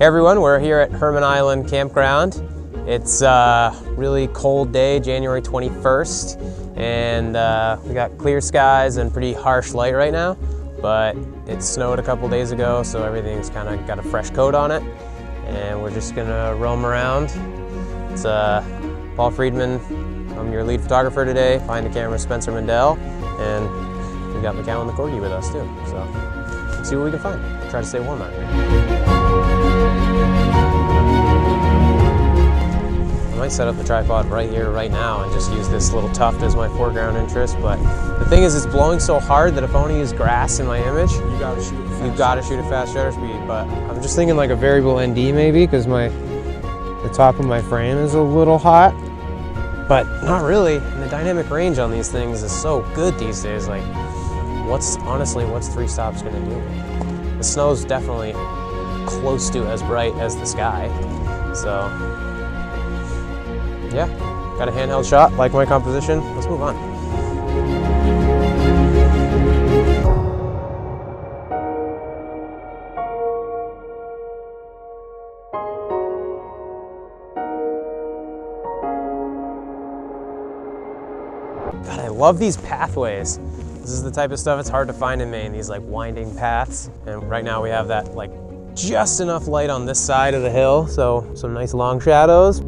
Hey everyone, we're here at Hermit Island Campground. It's a really cold day, January 21st, and we got clear skies and pretty harsh light right now, but it snowed a couple days ago, so everything's kind of got a fresh coat on it, and we're just gonna roam around. It's Paul Friedman, I'm your lead photographer today. Behind the camera, Spencer Mandel, and we got McCowan the Corgi with us too, so let's see what we can find. Try to stay warm out here. I might set up the tripod right here, right now, and just use this little tuft as my foreground interest, but the thing is, it's blowing so hard that if I want to use grass in my image, you gotta shoot a fast shutter speed. But I'm just thinking like a variable ND maybe, because the top of my frame is a little hot, but not really. And the dynamic range on these things is so good these days. Like, what's 3 stops gonna do? The snow's definitely close to as bright as the sky, so yeah, got a handheld shot, like my composition. Let's move on. God, I love these pathways. This is the type of stuff it's hard to find in Maine, these like winding paths. And right now we have that like just enough light on this side of the hill, so some nice long shadows.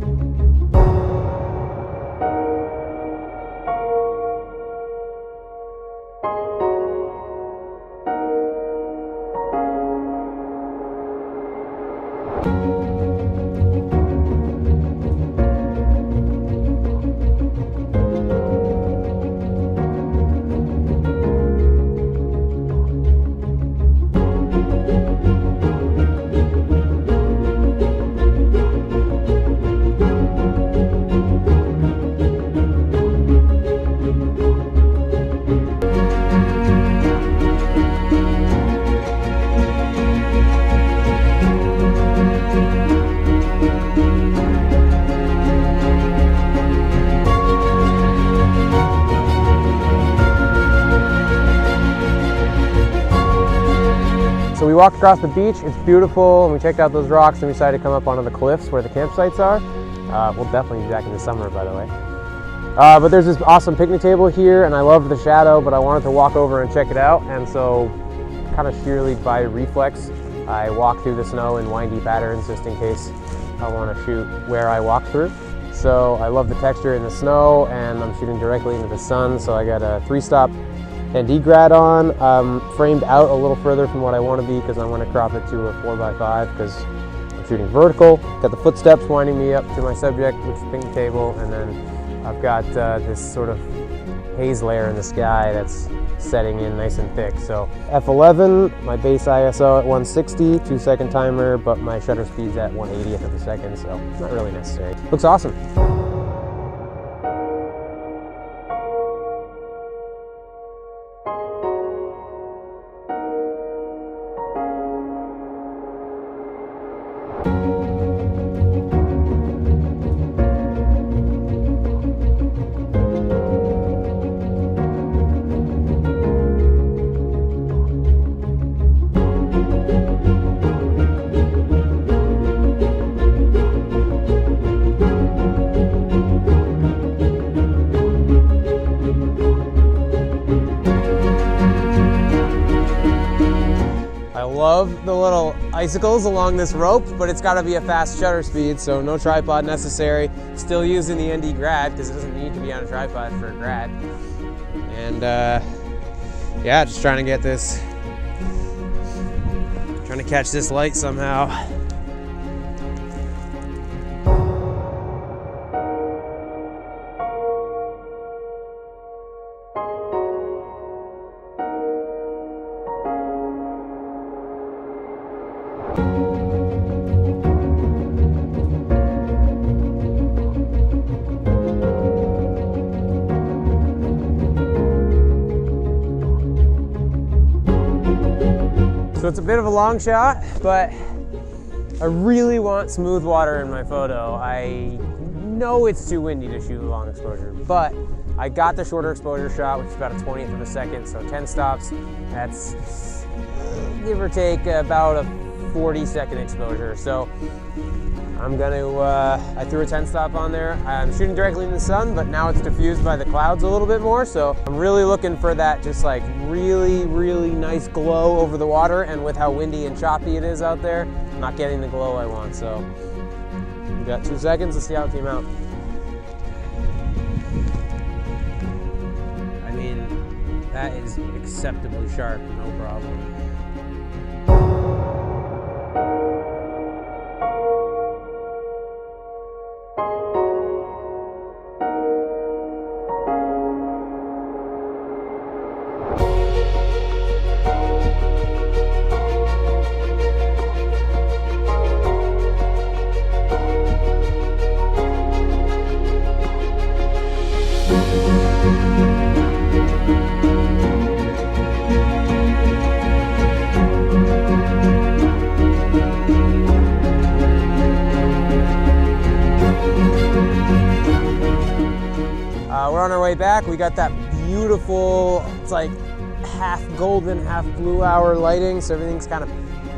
So we walked across the beach, it's beautiful, and we checked out those rocks and we decided to come up onto the cliffs where the campsites are. We'll definitely be back in the summer, by the way. But there's this awesome picnic table here, and I loved the shadow, but I wanted to walk over and check it out, and so kind of sheerly by reflex, I walked through the snow in windy patterns just in case I want to shoot where I walk through. So I love the texture in the snow, and I'm shooting directly into the sun, so I got a 3-stop ND grad on, framed out a little further from what I want to be because I want to crop it to a 4x5 because I'm shooting vertical. Got the footsteps winding me up to my subject, which is the picnic table, and then I've got this sort of haze layer in the sky that's setting in nice and thick. So F11, my base ISO at 160, 2-second timer, but my shutter speed's at 1/80th of a second, so not really necessary. Looks awesome. Love the little icicles along this rope, but it's got to be a fast shutter speed, so no tripod necessary. Still using the ND grad because it doesn't need to be on a tripod for a grad. And yeah, just trying to catch this light somehow. So it's a bit of a long shot, but I really want smooth water in my photo. I know it's too windy to shoot long exposure, but I got the shorter exposure shot, which is about a 20th of a second, so 10 stops. That's give or take about a 40-second exposure. So I'm gonna, I threw a 10 stop on there. I'm shooting directly in the sun, but now it's diffused by the clouds a little bit more. So I'm really looking for that just like really, really nice glow over the water. And with how windy and choppy it is out there, I'm not getting the glow I want. So we got 2 seconds, let's see how it came out. I mean, that is acceptably sharp, no problem. We're on our way back. We got that beautiful, it's like half golden, half blue hour lighting, so everything's kind of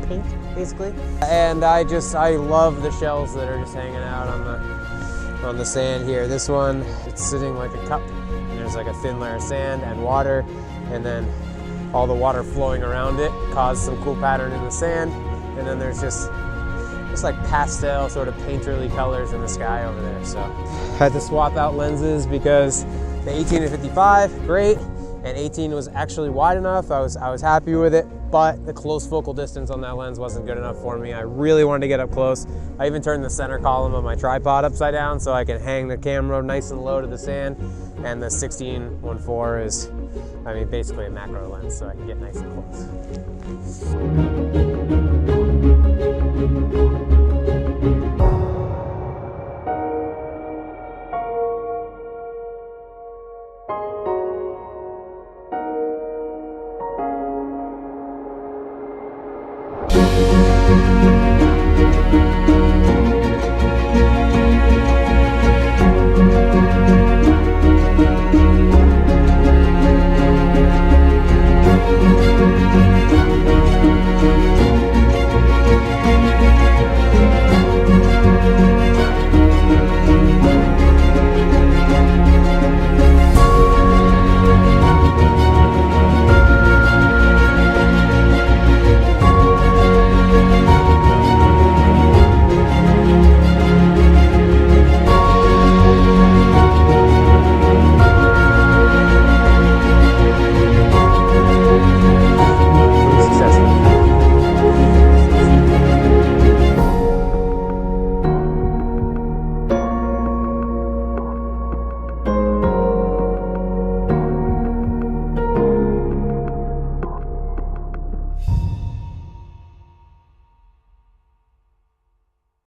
pink, basically. And I love the shells that are just hanging out on the sand here. This one, it's sitting like a cup, and there's like a thin layer of sand and water, and then all the water flowing around it caused some cool pattern in the sand, and then there's just like pastel sort of painterly colors in the sky over there. So I had to swap out lenses because the 18 to 55, great, and 18 was actually wide enough. I was happy with it, but the close focal distance on that lens wasn't good enough for me. I really wanted to get up close. I even turned the center column of my tripod upside down so I can hang the camera nice and low to the sand. And the 16-1.4 is, I mean, basically a macro lens, so I can get nice and close.